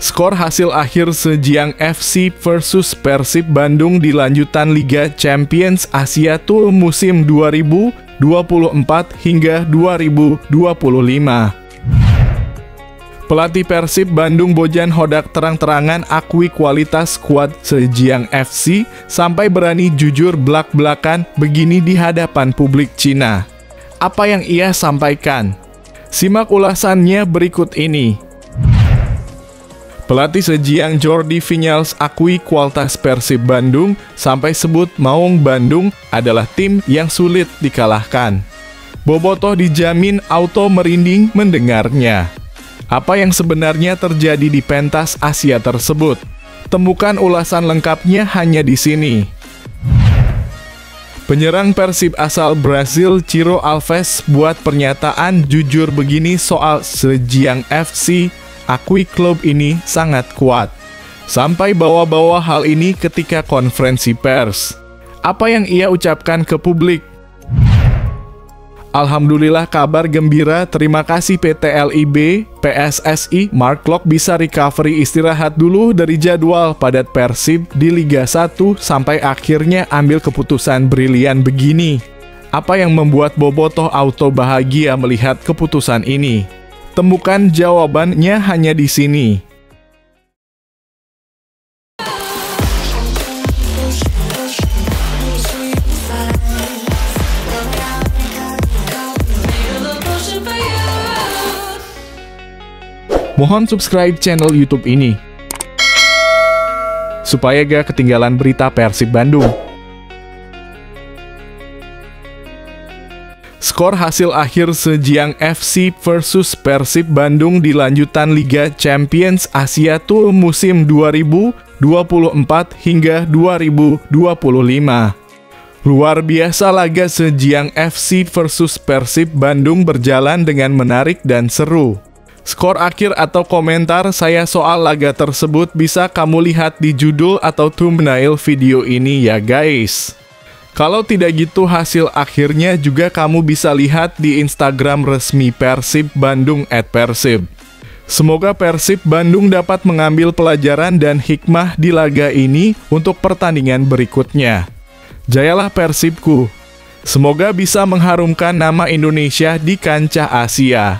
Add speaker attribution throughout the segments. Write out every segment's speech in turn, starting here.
Speaker 1: Skor hasil akhir Zhejiang FC versus Persib Bandung di lanjutan Liga Champions Asia Tour musim 2024 hingga 2025. Pelatih Persib Bandung Bojan Hodak terang-terangan akui kualitas skuad Zhejiang FC sampai berani jujur belak-belakan begini di hadapan publik Cina. Apa yang ia sampaikan? Simak ulasannya berikut ini. Pelatih Zhejiang Jordi Vinyals akui kualitas Persib Bandung sampai sebut Maung Bandung adalah tim yang sulit dikalahkan. Bobotoh dijamin auto merinding mendengarnya. Apa yang sebenarnya terjadi di pentas Asia tersebut? Temukan ulasan lengkapnya hanya di sini. Penyerang Persib asal Brasil Ciro Alves buat pernyataan jujur begini soal Zhejiang FC. Akui klub ini sangat kuat. Sampai bawa-bawa hal ini ketika konferensi pers. Apa yang ia ucapkan ke publik? Alhamdulillah kabar gembira, terima kasih PT LIB, PSSI, Mark Klok bisa recovery istirahat dulu dari jadwal padat Persib di Liga 1 sampai akhirnya ambil keputusan brilian begini. Apa yang membuat Bobotoh auto bahagia melihat keputusan ini? Temukan jawabannya hanya di sini. Mohon subscribe channel YouTube ini supaya gak ketinggalan berita Persib Bandung. Skor hasil akhir Zhejiang FC versus Persib Bandung di lanjutan Liga Champions Asia Tour musim 2024 hingga 2025. Luar biasa laga Zhejiang FC versus Persib Bandung berjalan dengan menarik dan seru. Skor akhir atau komentar saya soal laga tersebut bisa kamu lihat di judul atau thumbnail video ini ya guys. Kalau tidak gitu hasil akhirnya juga kamu bisa lihat di Instagram resmi Persib Bandung @persib. Semoga Persib Bandung dapat mengambil pelajaran dan hikmah di laga ini untuk pertandingan berikutnya. Jayalah Persibku. Semoga bisa mengharumkan nama Indonesia di kancah Asia.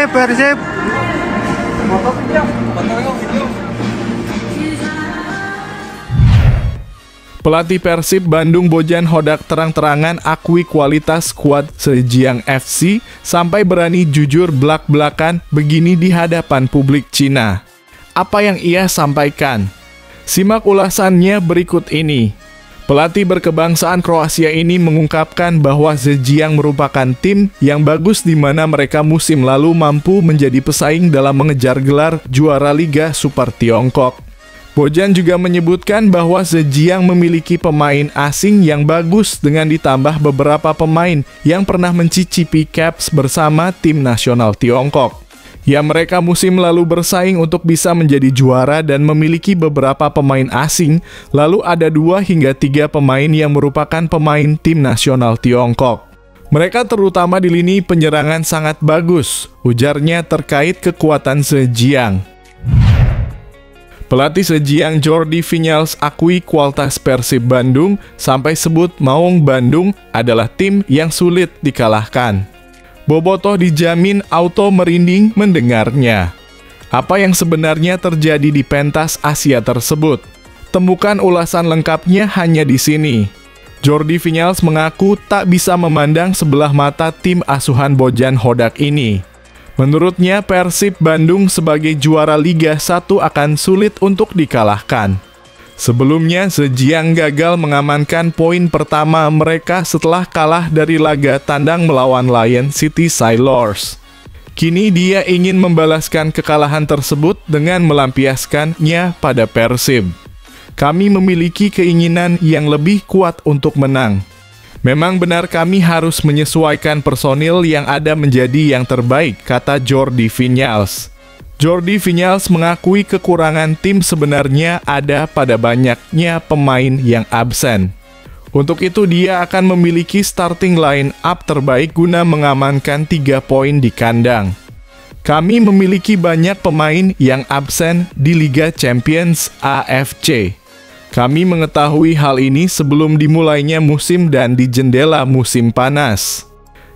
Speaker 2: Persib.
Speaker 1: Pelatih Persib Bandung Bojan Hodak terang-terangan akui kualitas skuad Zhejiang FC sampai berani jujur belak-belakan begini di hadapan publik Cina. Apa yang ia sampaikan? Simak ulasannya berikut ini. Pelatih berkebangsaan Kroasia ini mengungkapkan bahwa Zhejiang merupakan tim yang bagus di mana mereka musim lalu mampu menjadi pesaing dalam mengejar gelar juara Liga Super Tiongkok. Bojan juga menyebutkan bahwa Zhejiang memiliki pemain asing yang bagus dengan ditambah beberapa pemain yang pernah mencicipi caps bersama tim nasional Tiongkok. Ya, mereka musim lalu bersaing untuk bisa menjadi juara dan memiliki beberapa pemain asing, lalu ada 2 hingga 3 pemain yang merupakan pemain tim nasional Tiongkok. Mereka terutama di lini penyerangan sangat bagus, ujarnya terkait kekuatan Zhejiang. Pelatih Zhejiang Jordi Vinyals akui kualitas Persib Bandung sampai sebut Maung Bandung adalah tim yang sulit dikalahkan. Bobotoh dijamin auto merinding mendengarnya. Apa yang sebenarnya terjadi di pentas Asia tersebut? Temukan ulasan lengkapnya hanya di sini. Jordi Vinyals mengaku tak bisa memandang sebelah mata tim asuhan Bojan Hodak ini. Menurutnya, Persib Bandung sebagai juara Liga 1 akan sulit untuk dikalahkan. Sebelumnya, Zhejiang gagal mengamankan poin pertama mereka setelah kalah dari laga tandang melawan Lion City Sailors. Kini dia ingin membalaskan kekalahan tersebut dengan melampiaskannya pada Persib. Kami memiliki keinginan yang lebih kuat untuk menang. Memang benar kami harus menyesuaikan personil yang ada menjadi yang terbaik, kata Jordi Vinyals. Jordi Vinyals mengakui kekurangan tim sebenarnya ada pada banyaknya pemain yang absen. Untuk itu dia akan memiliki starting line up terbaik guna mengamankan 3 poin di kandang. Kami memiliki banyak pemain yang absen di Liga Champions AFC. Kami mengetahui hal ini sebelum dimulainya musim dan di jendela musim panas.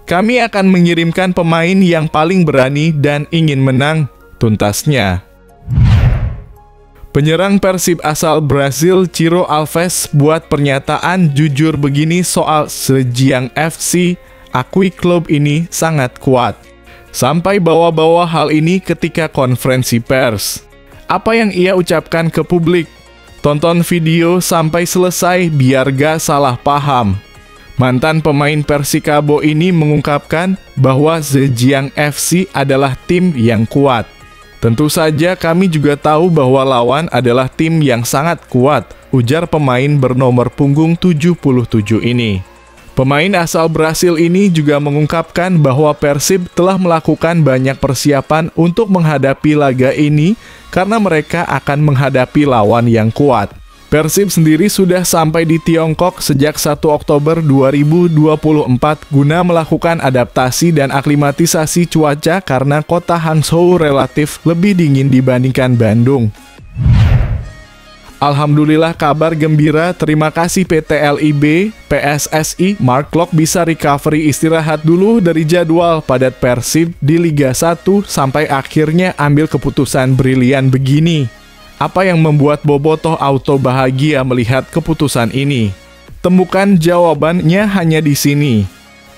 Speaker 1: Kami akan mengirimkan pemain yang paling berani dan ingin menang, tuntasnya. Penyerang Persib asal Brasil Ciro Alves buat pernyataan jujur begini soal Zhejiang FC, akui klub ini sangat kuat. Sampai bawa-bawa hal ini ketika konferensi pers. Apa yang ia ucapkan ke publik? Tonton video sampai selesai biar gak salah paham. Mantan pemain Persikabo ini mengungkapkan bahwa Zhejiang FC adalah tim yang kuat. Tentu saja kami juga tahu bahwa lawan adalah tim yang sangat kuat, ujar pemain bernomor punggung 77 ini. Pemain asal Brasil ini juga mengungkapkan bahwa Persib telah melakukan banyak persiapan untuk menghadapi laga ini karena mereka akan menghadapi lawan yang kuat. Persib sendiri sudah sampai di Tiongkok sejak 1 Oktober 2024 guna melakukan adaptasi dan aklimatisasi cuaca karena kota Hangzhou relatif lebih dingin dibandingkan Bandung. Alhamdulillah kabar gembira, terima kasih PT LIB, PSSI, Mark Klok bisa recovery istirahat dulu dari jadwal padat Persib di Liga 1 sampai akhirnya ambil keputusan brilian begini. Apa yang membuat Bobotoh Auto bahagia melihat keputusan ini? Temukan jawabannya hanya di sini.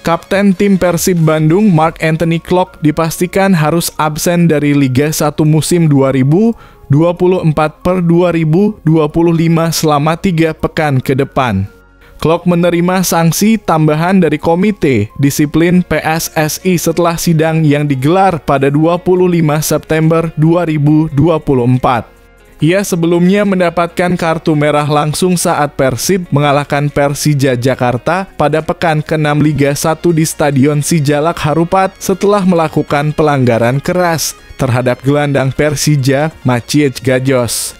Speaker 1: Kapten tim Persib Bandung Mark Anthony Klok dipastikan harus absen dari Liga 1 musim 2024/2025 selama 3 pekan ke depan. Klok menerima sanksi tambahan dari Komite Disiplin PSSI setelah sidang yang digelar pada 25 September 2024. Ia sebelumnya mendapatkan kartu merah langsung saat Persib mengalahkan Persija Jakarta pada pekan ke-6 Liga 1 di Stadion Sijalak Harupat setelah melakukan pelanggaran keras terhadap gelandang Persija Maciej Gajos.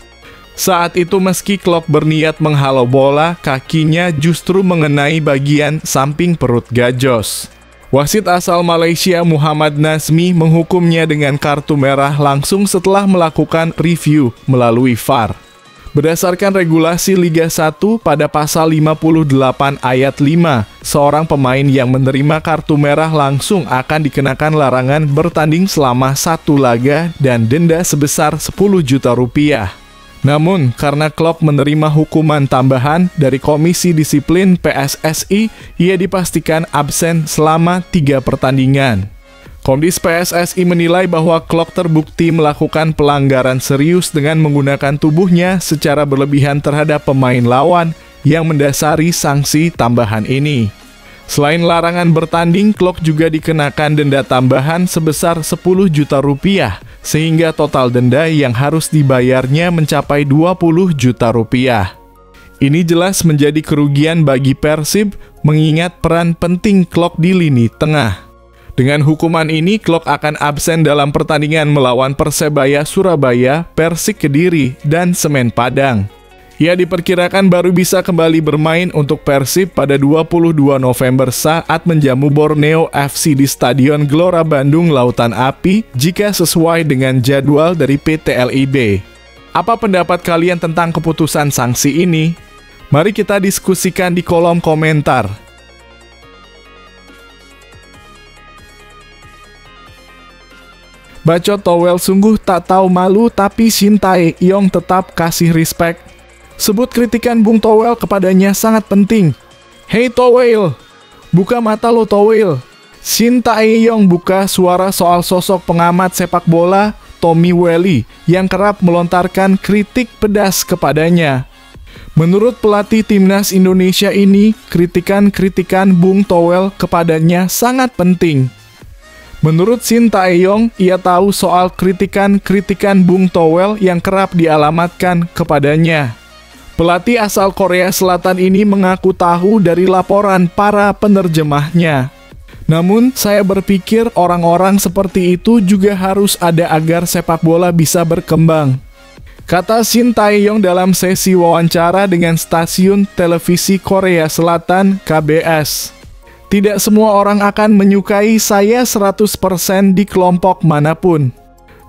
Speaker 1: Saat itu meski Klok berniat menghalau bola, kakinya justru mengenai bagian samping perut Gajos. Wasit asal Malaysia Muhammad Nazmi menghukumnya dengan kartu merah langsung setelah melakukan review melalui VAR. Berdasarkan regulasi Liga 1 pada pasal 58 ayat 5, seorang pemain yang menerima kartu merah langsung akan dikenakan larangan bertanding selama 1 laga dan denda sebesar 10 juta rupiah. Namun, karena Klok menerima hukuman tambahan dari Komisi Disiplin PSSI, ia dipastikan absen selama 3 pertandingan. Komdis PSSI menilai bahwa Klok terbukti melakukan pelanggaran serius dengan menggunakan tubuhnya secara berlebihan terhadap pemain lawan yang mendasari sanksi tambahan ini. Selain larangan bertanding, Klok juga dikenakan denda tambahan sebesar 10 juta rupiah, sehingga total denda yang harus dibayarnya mencapai 20 juta rupiah. Ini jelas menjadi kerugian bagi Persib, mengingat peran penting Klok di lini tengah. Dengan hukuman ini, Klok akan absen dalam pertandingan melawan Persebaya Surabaya, Persik Kediri, dan Semen Padang. Ia diperkirakan baru bisa kembali bermain untuk Persib pada 22 November saat menjamu Borneo FC di Stadion Gelora Bandung Lautan Api jika sesuai dengan jadwal dari PT LIB. Apa pendapat kalian tentang keputusan sanksi ini? Mari kita diskusikan di kolom komentar. Bacot towel sungguh tak tahu malu tapi Shin Tae-yong tetap kasih respect. Sebut kritikan Bung Towel kepadanya sangat penting. Hey Towel, buka mata lo Towel. Shin Tae-yong buka suara soal sosok pengamat sepak bola Tommy Welly yang kerap melontarkan kritik pedas kepadanya. Menurut pelatih timnas Indonesia ini, kritikan-kritikan Bung Towel kepadanya sangat penting. Menurut Shin Tae-yong, ia tahu soal kritikan-kritikan Bung Towel yang kerap dialamatkan kepadanya. Pelatih asal Korea Selatan ini mengaku tahu dari laporan para penerjemahnya. Namun, saya berpikir orang-orang seperti itu juga harus ada agar sepak bola bisa berkembang. Kata Shin Tae-yong dalam sesi wawancara dengan stasiun televisi Korea Selatan KBS. Tidak semua orang akan menyukai saya 100% di kelompok manapun.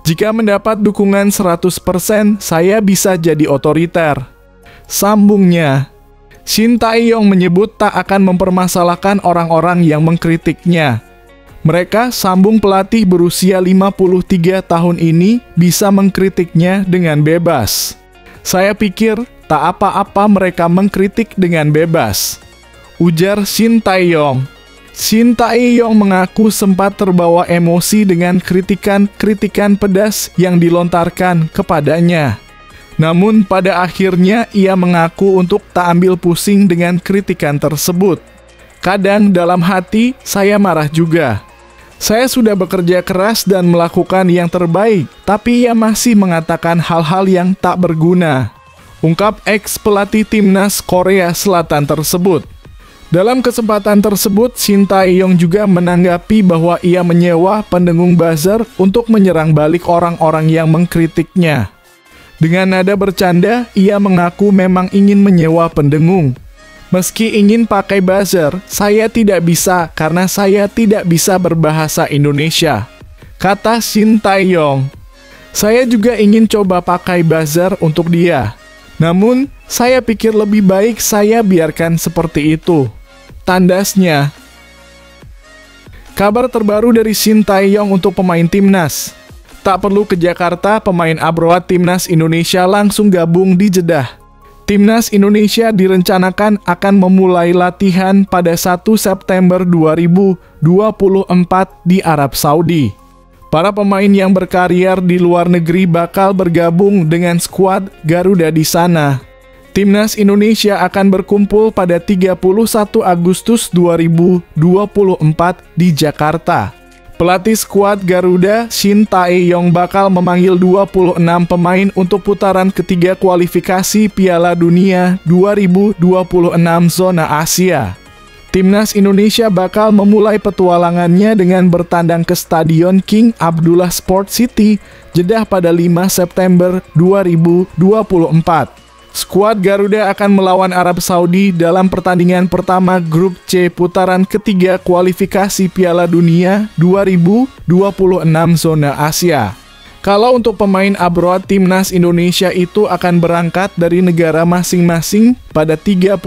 Speaker 1: Jika mendapat dukungan 100%, saya bisa jadi otoriter. Sambungnya, Shin Tae-yong menyebut tak akan mempermasalahkan orang-orang yang mengkritiknya. Mereka, sambung pelatih berusia 53 tahun ini, bisa mengkritiknya dengan bebas. Saya pikir, tak apa-apa mereka mengkritik dengan bebas, ujar Shin Tae-yong. Shin Tae-yong mengaku sempat terbawa emosi dengan kritikan-kritikan pedas yang dilontarkan kepadanya. Namun pada akhirnya ia mengaku untuk tak ambil pusing dengan kritikan tersebut. Kadang dalam hati saya marah juga. Saya sudah bekerja keras dan melakukan yang terbaik, tapi ia masih mengatakan hal-hal yang tak berguna, ungkap ex-pelatih timnas Korea Selatan tersebut. Dalam kesempatan tersebut, Shin Tae-yong juga menanggapi bahwa ia menyewa pendengung buzzer untuk menyerang balik orang-orang yang mengkritiknya. Dengan nada bercanda, ia mengaku memang ingin menyewa pendengung. Meski ingin pakai buzzer, saya tidak bisa karena saya tidak bisa berbahasa Indonesia, kata Shin Tae-yong. Saya juga ingin coba pakai buzzer untuk dia. Namun, saya pikir lebih baik saya biarkan seperti itu, tandasnya. Kabar terbaru dari Shin Tae-yong untuk pemain timnas. Tak perlu ke Jakarta, pemain abroad timnas Indonesia langsung gabung di Jeddah. Timnas Indonesia direncanakan akan memulai latihan pada 1 September 2024 di Arab Saudi. Para pemain yang berkarier di luar negeri bakal bergabung dengan skuad Garuda di sana. Timnas Indonesia akan berkumpul pada 31 Agustus 2024 di Jakarta. Pelatih skuad Garuda, Shin Tae-yong bakal memanggil 26 pemain untuk putaran ketiga kualifikasi Piala Dunia 2026 zona Asia. Timnas Indonesia bakal memulai petualangannya dengan bertandang ke Stadion King Abdullah Sport City, Jeddah pada 5 September 2024. Skuad Garuda akan melawan Arab Saudi dalam pertandingan pertama Grup C putaran ketiga kualifikasi Piala Dunia 2026 zona Asia. Kalau untuk pemain abroad, timnas Indonesia itu akan berangkat dari negara masing-masing pada 31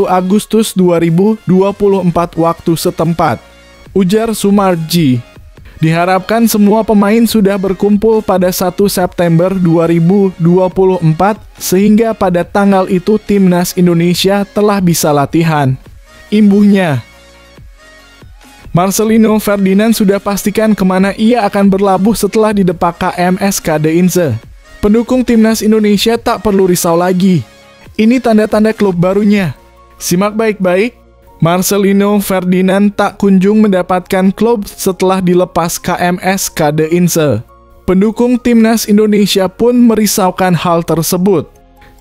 Speaker 1: Agustus 2024 waktu setempat, ujar Sumarji. Diharapkan semua pemain sudah berkumpul pada 1 September 2024 sehingga pada tanggal itu timnas Indonesia telah bisa latihan, imbuhnya. Marcelino Ferdinand sudah pastikan kemana ia akan berlabuh setelah didepak KMS Kadeinze. Pendukung timnas Indonesia tak perlu risau lagi. Ini tanda-tanda klub barunya. Simak baik-baik. Marcelino Ferdinand tak kunjung mendapatkan klub setelah dilepas KMS Kadeinze. Pendukung timnas Indonesia pun merisaukan hal tersebut.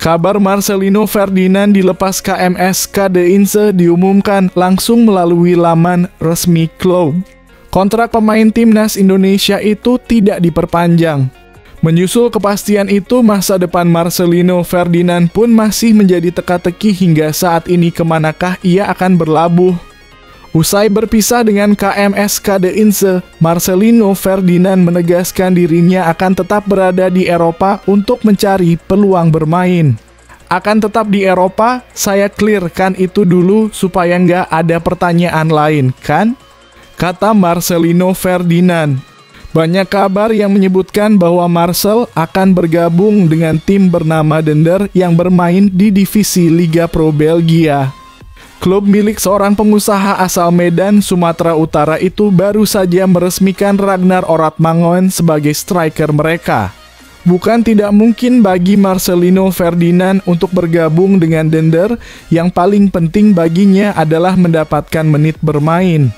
Speaker 1: Kabar Marcelino Ferdinand dilepas KMS Kadeinze diumumkan langsung melalui laman resmi klub. Kontrak pemain timnas Indonesia itu tidak diperpanjang. Menyusul kepastian itu, masa depan Marcelino Ferdinand pun masih menjadi teka-teki hingga saat ini kemanakah ia akan berlabuh. Usai berpisah dengan KMS Kadeinze, Marcelino Ferdinand menegaskan dirinya akan tetap berada di Eropa untuk mencari peluang bermain. Akan tetap di Eropa, saya clearkan itu dulu supaya nggak ada pertanyaan lain, kan? Kata Marcelino Ferdinand. Banyak kabar yang menyebutkan bahwa Marcel akan bergabung dengan tim bernama Dender yang bermain di divisi Liga Pro Belgia. Klub milik seorang pengusaha asal Medan, Sumatera Utara itu baru saja meresmikan Ragnar Oratmangoen sebagai striker mereka. Bukan tidak mungkin bagi Marcelino Ferdinand untuk bergabung dengan Dender, yang paling penting baginya adalah mendapatkan menit bermain.